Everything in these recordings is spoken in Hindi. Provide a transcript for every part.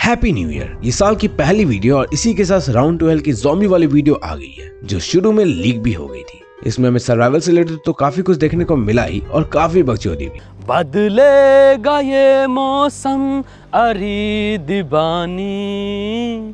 Happy new year. ये साल की पहली वीडियो और इसी के साथ राउंड 12 की ज़ॉम्बी वाली वीडियो आ गई है जो शुरू में लीक भी हो गई थी। इसमें हमें सर्वाइवल से रिलेटेड तो काफी कुछ देखने को मिला ही और काफी बकचोदी भी। बदलेगा ये मौसम अरी दीवानी।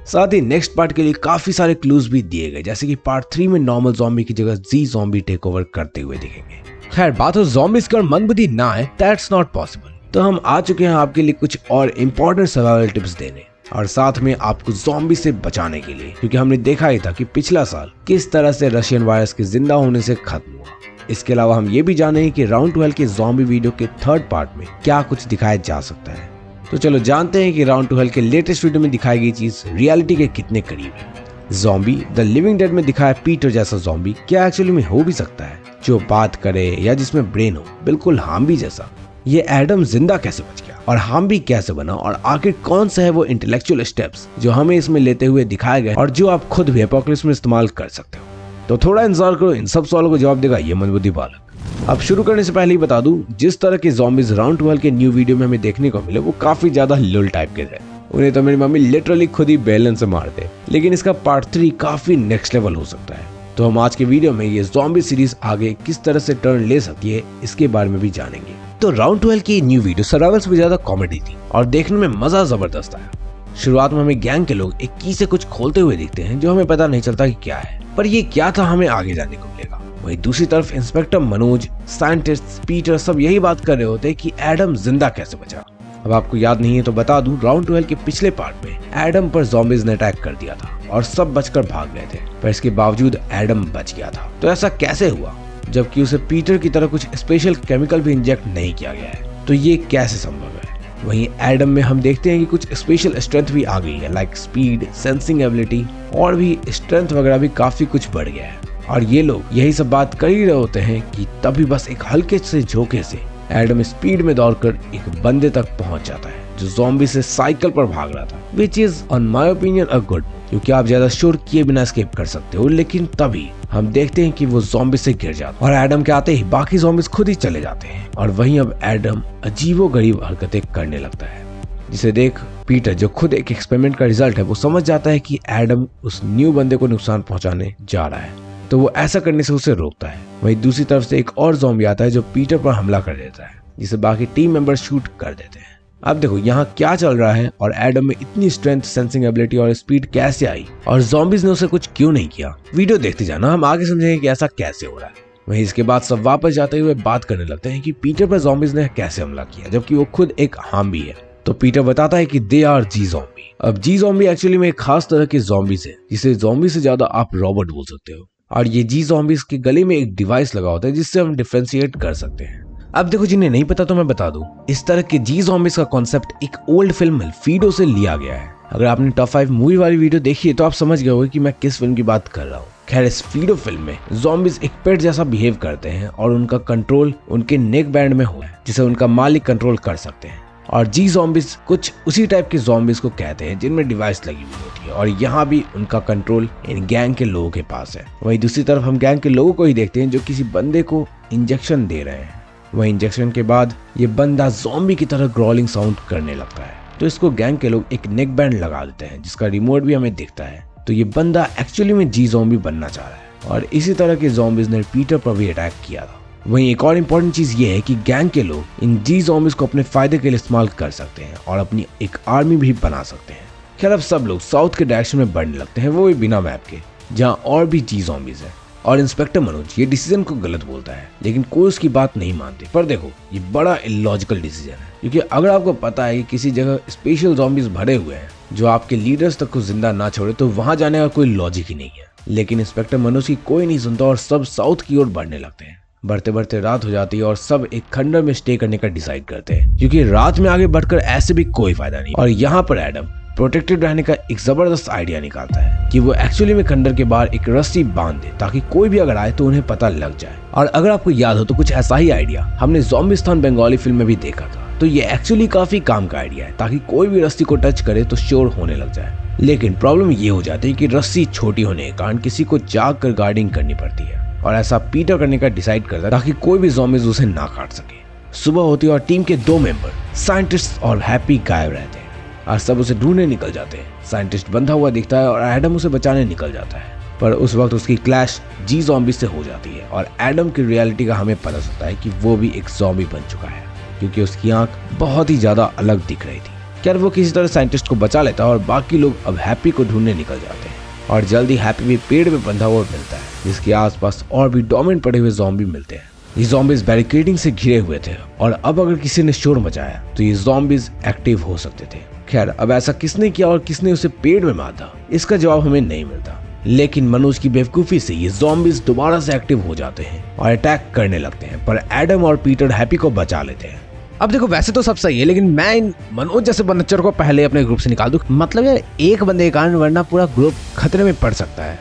साथ ही नेक्स्ट पार्ट के लिए काफी सारे क्लूज भी दिए गए, जैसे कि पार्ट 3 में नॉर्मल ज़ॉम्बी की जगह जी ज़ॉम्बी टेक ओवर करते हुए दिखेंगे। खैर बात हो ज़ॉम्बीज़ की और मंदबुद्धि ना है, दैट्स नॉट पॉसिबल। तो हम आ चुके हैं आपके लिए कुछ और इम्पोर्टेंट सर्वाइवल टिप्स देने और साथ में आपको ज़ॉम्बी से बचाने के लिए, क्योंकि हमने देखा ही था कि पिछला साल किस तरह से रशियन वायरस के जिंदा होने से खत्म हुआ। इसके अलावा हम ये भी जाने कि राउंड 12 के ज़ॉम्बी वीडियो के थर्ड पार्ट में क्या कुछ दिखाया जा सकता है। तो चलो जानते हैं कि राउंड 12 के लेटेस्ट वीडियो में दिखाई गई चीज रियलिटी के कितने करीब है। ज़ॉम्बी द लिविंग डेड में दिखाया पीटर जैसा ज़ॉम्बी क्या एक्चुअली में हो भी सकता है, जो बात करे या जिसमें ब्रेन हो, बिल्कुल हाम्बी जैसा। ये एडम जिंदा कैसे बच गया और हाम्बी कैसे बना, और आखिर कौन सा है वो इंटेलेक्चुअल स्टेप्स जो हमें इसमें लेते हुए दिखाए गए और जो आप खुद भी एपोकलिप्स में इस्तेमाल कर सकते हो। तो थोड़ा इंतजार करो, इन सब सवालों को जवाब देगा ये मंदबुद्धि बालक। अब शुरू करने से पहले ही बता दूं, जिस तरह के ज़ॉम्बीज़ राउंड 12 के न्यू वीडियो में हमें देखने को मिले वो काफी ज्यादा लुल टाइप के थे। उन्हें तो मेरी मम्मी लिटरली खुद ही बेलन से मारते, लेकिन इसका पार्ट 3 काफी नेक्स्ट लेवल हो सकता है। तो हम आज के वीडियो में ये ज़ॉम्बी सीरीज आगे किस तरह से टर्न ले सकती है इसके बारे में भी जानेंगे। तो राउंड 12 की न्यू वीडियो सर्वाइवल से भी ज्यादा कॉमेडी थी और देखने में मजा जबरदस्त आया। शुरुआत में हमें गैंग के लोग एक की से कुछ खोलते हुए दिखते हैं जो हमें पता नहीं चलता कि क्या है, पर ये क्या था हमें आगे जाने को मिलेगा। वहीं दूसरी तरफ इंस्पेक्टर मनोज, साइंटिस्ट पीटर सब यही बात कर रहे होते कि एडम जिंदा कैसे बचा। अब आपको याद नहीं है तो बता दूं, राउंड 12 के पिछले पार्ट में एडम पर ज़ॉम्बीज़ ने अटैक कर दिया था और सब बचकर भाग गए थे, पर इसके बावजूद एडम बच गया था। तो ऐसा कैसे हुआ जबकि उसे पीटर की तरह कुछ स्पेशल केमिकल भी इंजेक्ट नहीं किया गया है? तो ये कैसे संभव है? वहीं एडम में हम देखते हैं कि कुछ स्पेशल स्ट्रेंथ भी आ गई है, लाइक स्पीड, सेंसिंग एबिलिटी और भी स्ट्रेंथ वगैरह भी काफी कुछ बढ़ गया है। और ये लोग यही सब बात कर ही रहे होते हैं कि तभी बस एक हल्के से झोंके से एडम स्पीड में दौड़कर एक बंदे तक पहुंच जाता है जो ज़ॉम्बी से साइकिल पर भाग रहा था, which is on my opinion a good, क्योंकि आप ज्यादा श्योर किए बिना एस्केप कर सकते हो। लेकिन तभी हम देखते हैं कि वो ज़ॉम्बी से गिर जाता है और एडम के आते ही बाकी ज़ॉम्बीज़ खुद ही चले जाते हैं। और वहीं अब एडम अजीबोगरीब हरकतें करने लगता है, जिसे देख पीटर, जो खुद एक एक्सपेरिमेंट का रिजल्ट है, वो समझ जाता है कि एडम उस न्यू बंदे को नुकसान पहुंचाने जा रहा है, तो वो ऐसा करने से उसे रोकता है। वहीं दूसरी तरफ से एक और ज़ॉम्बी आता है जो पीटर पर हमला कर देता है, जिसे बाकी टीम मेंबर शूट कर देते हैं। अब देखो यहाँ क्या चल रहा है और एडम में इतनी स्ट्रेंथ, सेंसिंग एबिलिटी और स्पीड कैसे आई और ज़ॉम्बीज़ ने उसे कुछ क्यों नहीं किया? वीडियो देखते जाना, हम आगे समझेंगे कि ऐसा कैसे हो रहा है। वहीं इसके बाद सब वापस जाते हुए बात करने लगते हैं कि पीटर पर ज़ॉम्बीज़ ने कैसे हमला किया जबकि वो खुद एक हाम्बी है। तो पीटर बताता है कि दे आर जी ज़ॉम्बी। अब जी ज़ॉम्बी एक्चुअली में एक खास तरह के ज़ॉम्बीज़ है, जिसे ज़ॉम्बी से ज्यादा आप रॉबोट बोल सकते हो। और ये जी ज़ॉम्बीज़ के गले में एक डिवाइस लगा होता है जिससे हम डिफरेंशिएट कर सकते हैं। अब देखो, जिन्हें नहीं पता तो मैं बता दूं, इस तरह के जी ज़ॉम्बीज़ का कॉन्सेप्ट एक ओल्ड फिल्म फीडो से लिया गया है। अगर आपने टॉप 5 मूवी वाली वीडियो देखी है तो आप समझ गए होंगे कि मैं किस फिल्म की बात कर रहा हूँ। खैर इस फीडो फिल्म में ज़ॉम्बीज़ एक पेट जैसा बिहेव करते हैं और उनका कंट्रोल उनके नेक बैंड में हो, जिसे उनका मालिक कंट्रोल कर सकते हैं। और जी ज़ॉम्बीज़ कुछ उसी टाइप के ज़ॉम्बीज़ को कहते हैं जिनमें डिवाइस लगी हुई होती है, और यहाँ भी उनका कंट्रोल इन गैंग के लोगों के पास है। वहीं दूसरी तरफ हम गैंग के लोगों को ही देखते हैं जो किसी बंदे को इंजेक्शन दे रहे हैं। वहीं इंजेक्शन के बाद ये बंदा ज़ॉम्बी की तरह ग्रॉलिंग साउंड करने लगता है, तो इसको गैंग के लोग एक नेक बैंड लगा देते हैं जिसका रिमोट भी हमें दिखता है। तो ये बंदा एक्चुअली में जी ज़ॉम्बी बनना चाह रहा है और इसी तरह के ज़ॉम्बीज़ ने पीटर पर भी अटैक किया था। वहीं एक और इम्पोर्टेंट चीज ये है कि गैंग के लोग इन जी ज़ॉम्बीज़ को अपने फायदे के लिए इस्तेमाल कर सकते हैं और अपनी एक आर्मी भी बना सकते हैं। खैर अब सब लोग साउथ के डायरेक्शन में बढ़ने लगते हैं, वो भी बिना मैप के, जहाँ और भी जी ज़ॉम्बीज़ है। और इंस्पेक्टर मनोज ये डिसीजन को गलत बोलता है, लेकिन कोई उसकी बात नहीं मानते। पर देखो ये बड़ा इलॉजिकल डिसीजन है, क्योंकि अगर आपको पता है कि किसी जगह स्पेशल ज़ॉम्बीज़ भरे हुए हैं जो आपके लीडर्स तक को जिंदा ना छोड़े, तो वहां जाने का कोई लॉजिक ही नहीं है। लेकिन इंस्पेक्टर मनोज की कोई नहीं सुनता और सब साउथ की ओर बढ़ने लगते हैं। बढ़ते बढ़ते रात हो जाती है और सब एक खंडर में स्टे करने का डिसाइड करते हैं, क्योंकि रात में आगे बढ़कर ऐसे भी कोई फायदा नहीं। और यहाँ पर एडम प्रोटेक्टेड रहने का एक जबरदस्त आइडिया निकालता है कि वो एक्चुअली में खंडर के बाहर एक रस्सी बांध दे ताकि कोई भी अगर आए तो उन्हें पता लग जाए। और अगर आपको याद हो तो कुछ ऐसा ही आइडिया हमने ज़ॉम्बिस्तान बंगाली फिल्म में भी देखा था। तो ये एक्चुअली काफी काम का आइडिया है, ताकि कोई भी रस्सी को टच करे तो श्योर होने लग जाए। लेकिन प्रॉब्लम ये हो जाती है कि रस्सी छोटी होने के कारण किसी को जाग कर गार्डिंग करनी पड़ती है, और ऐसा पीटर करने का डिसाइड करता है ताकि कोई भी ज़ॉम्बीज़ उसे ना काट सके। सुबह होती है और टीम के 2 मेंबर साइंटिस्ट और हैप्पी गायब रहते हैं और सब उसे ढूंढने निकल जाते हैं। साइंटिस्ट बंधा हुआ दिखता है और एडम उसे बचाने निकल जाता है, पर उस वक्त उसकी क्लैश जी ज़ॉम्बी से हो जाती है और एडम की रियलिटी का हमें पता चलता है कि वो भी एक ज़ॉम्बी बन चुका है, क्योंकि उसकी आंख बहुत ही ज्यादा अलग दिख रही थी। क्या वो किसी तरह साइंटिस्ट को बचा लेता है और बाकी लोग अब हैप्पी को ढूंढने निकल जाते हैं और जल्दी हैप्पी भी पेड़ में बंधा हुआ मिलता है, जिसके आसपास और भी डोमिनेट पड़े हुए ज़ॉम्बी मिलते हैं। ये ज़ॉम्बीज बैरिकेडिंग से घिरे हुए थे और अब अगर किसी ने शोर मचाया तो ये ज़ॉम्बीज एक्टिव हो सकते थे। खैर, अब ऐसा किसने किया और किसने उसे पेड़ में मारा, इसका जवाब हमें नहीं मिलता, लेकिन मनोज की बेवकूफी से ये ज़ॉम्बीज दोबारा से एक्टिव हो जाते हैं और अटैक करने लगते हैं, पर एडम और पीटर हैप्पी को बचा लेते हैं। अब देखो, वैसे तो सब सही है, लेकिन मैं इन मनोज जैसे बनच्चर को पहले अपने ग्रुप से निकाल दूं। मतलब यार, एक बंदे के कारण वरना पूरा ग्रुप खतरे में पड़ सकता है।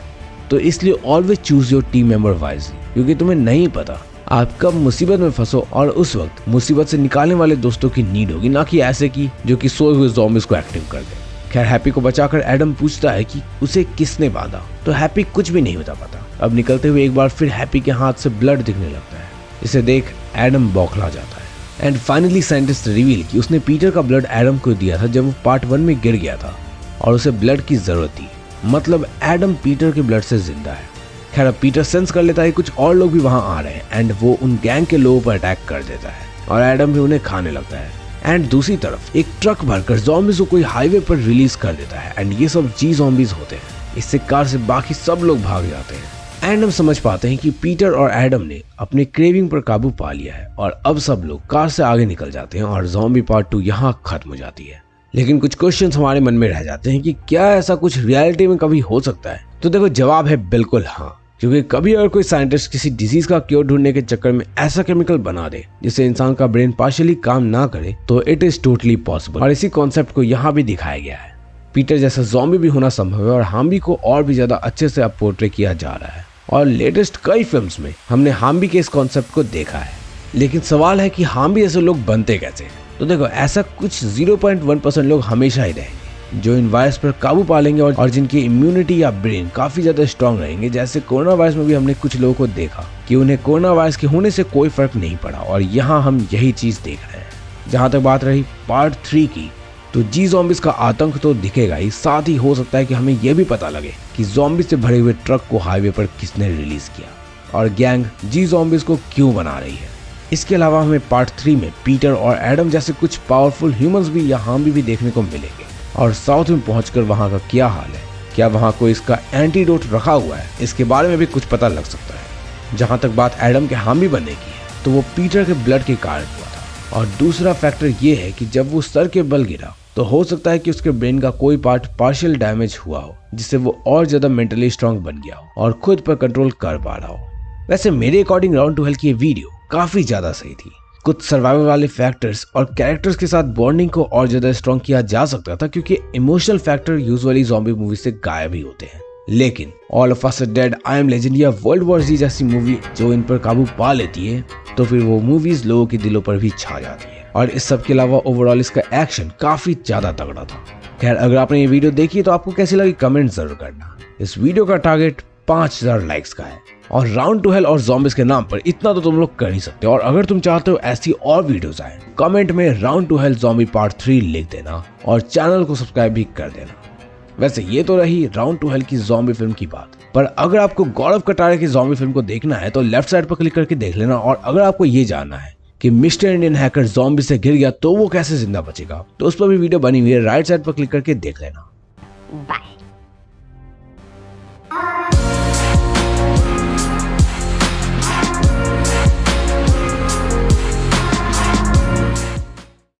तो इसलिए always choose your team member wisely, क्योंकि तुम्हें नहीं पता आप कब मुसीबत में फंसो और उस वक्त मुसीबत से निकालने वाले दोस्तों की नीड होगी, ना कि ऐसे की जो कि सोए हुए ज़ॉम्बीज को एक्टिव कर दे। खैर, हैप्पी को बचाकर एडम पूछता है कि उसे किसने बांधा, तो हैप्पी कुछ भी नहीं बता पाता। अब निकलते हुए एक बार फिर हैप्पी के हाथ से ब्लड दिखने लगता है, इसे देख एडम बौखला जाता है। एंड फाइनली साइंटिस्ट रिवील कि उसने पीटर का ब्लड एडम को दिया था जब वो पार्ट 1 में गिर गया था और उसे ब्लड की जरूरत थी, मतलब एडम पीटर के ब्लड से जिंदा है। खैर, अब पीटर सेंस कर लेता है कुछ और लोग भी वहां आ रहे हैं एंड वो उन गैंग के लोगों पर अटैक कर देता है और एडम भी उन्हें खाने लगता है। एंड दूसरी तरफ एक ट्रक भरकर ज़ॉम्बीज को कोई हाईवे पर रिलीज कर देता है एंड ये सब जी ज़ॉम्बीज होते हैं। इससे कार से बाकी सब लोग भाग जाते हैं एंड हम समझ पाते हैं कि पीटर और एडम ने अपने क्रेविंग पर काबू पा लिया है और अब सब लोग कार से आगे निकल जाते हैं और ज़ॉम्बी पार्ट 2 यहाँ खत्म हो जाती है। लेकिन कुछ क्वेश्चंस हमारे मन में रह जाते हैं कि क्या ऐसा कुछ रियलिटी में कभी हो सकता है? तो देखो, जवाब है बिल्कुल हाँ, क्योंकि कभी अगर कोई साइंटिस्ट किसी डिजीज का क्योर ढूंढने के चक्कर में ऐसा केमिकल बना दे जिससे इंसान का ब्रेन पार्शियली काम ना करे, तो इट इज टोटली पॉसिबल और इसी कॉन्सेप्ट को यहाँ भी दिखाया गया है। पीटर जैसा ज़ॉम्बी भी होना संभव है और हाम्बी को और भी ज्यादा अच्छे से अब पोर्ट्रे किया जा रहा है और लेटेस्ट कई फिल्म्स में हमने हाम्बी के इस कॉन्सेप्ट को देखा है। लेकिन सवाल है कि हाम्बी जैसे लोग बनते कैसे? तो देखो, ऐसा कुछ 0.1% लोग हमेशा ही रहेंगे जो इन वायरस पर काबू पा लेंगे और जिनकी इम्यूनिटी या ब्रेन काफी ज्यादा स्ट्रांग रहेंगे। जैसे कोरोना वायरस में भी हमने कुछ लोगों को देखा कि उन्हें कोरोना वायरस के होने से कोई फर्क नहीं पड़ा और यहाँ हम यही चीज देख रहे हैं। जहाँ तक बात रही पार्ट 3 की, तो जी ज़ॉम्बीज का आतंक तो दिखेगा ही, साथ ही हो सकता है कि हमें यह भी पता लगे कि ज़ॉम्बीज से भरे हुए ट्रक को हाईवे पर किसने रिलीज किया और गैंग जी ज़ॉम्बीज को क्यों बना रही है। इसके अलावा हमें पार्ट 3 में पीटर और एडम जैसे कुछ पावरफुल ह्यूमंस भी यहाँ भी देखने को मिलेंगे और साउथ में पहुंचकर वहाँ का क्या हाल है, क्या वहाँ कोई इसका एंटीडोट रखा हुआ है, इसके बारे में भी कुछ पता लग सकता है। जहाँ तक बात एडम के हामी बनने की है, तो वो पीटर के ब्लड के कारण हुआ था और दूसरा फैक्टर ये है कि जब वो सर के बल गिरा तो हो सकता है कि उसके ब्रेन का कोई पार्ट पार्शियल डैमेज हुआ हो, जिससे वो और ज्यादा मेंटली स्ट्रांग बन गया हो और खुद पर कंट्रोल कर पा रहा हो। वैसे मेरे अकॉर्डिंग राउंड टू हेल की ये वीडियो काफी ज्यादा सही थी। कुछ सर्वाइवल वाले फैक्टर्स और कैरेक्टर्स के साथ बॉन्डिंग को और ज्यादा स्ट्रांग किया जा सकता था, क्योंकि emotional factor usually zombie movie से गायब ही होते हैं। लेकिन all of us are dead, I am legend या वर्ल्ड वॉर Z जैसी मूवी जो इन पर काबू पा लेती है, तो फिर वो मूवीज लोगों के दिलों पर भी छा जाती है। और इस सब के अलावा ओवरऑल इसका एक्शन काफी ज्यादा तगड़ा था। खैर, अगर आपने ये वीडियो देखी तो आपको कैसी लगी कमेंट जरूर करना। इस वीडियो का टारगेट 5000 लाइक्स का है और राउंड टू हेल और ज़ॉम्बीज के नाम पर इतना तो तुम लोग कर ही सकते हो। और अगर तुम चाहते हो ऐसी और वीडियोस आए, कमेंट में round two hell zombie part 3 लिख देना और चैनल को सब्सक्राइब भी कर देना। वैसे ये तो रही राउंड टू हेल की ज़ॉम्बी फिल्म की बात, पर अगर आपको गौरव कटारे की ज़ॉम्बी फिल्म को देखना है तो लेफ्ट साइड पर क्लिक करके देख लेना। और अगर आपको ये जानना है कि मिस्टर इंडियन हैकर ज़ॉम्बी से गिर गया तो वो कैसे जिंदा बचेगा, तो उस पर भी वीडियो बनी हुई है, राइट साइड पर क्लिक करके देख लेना। बाय।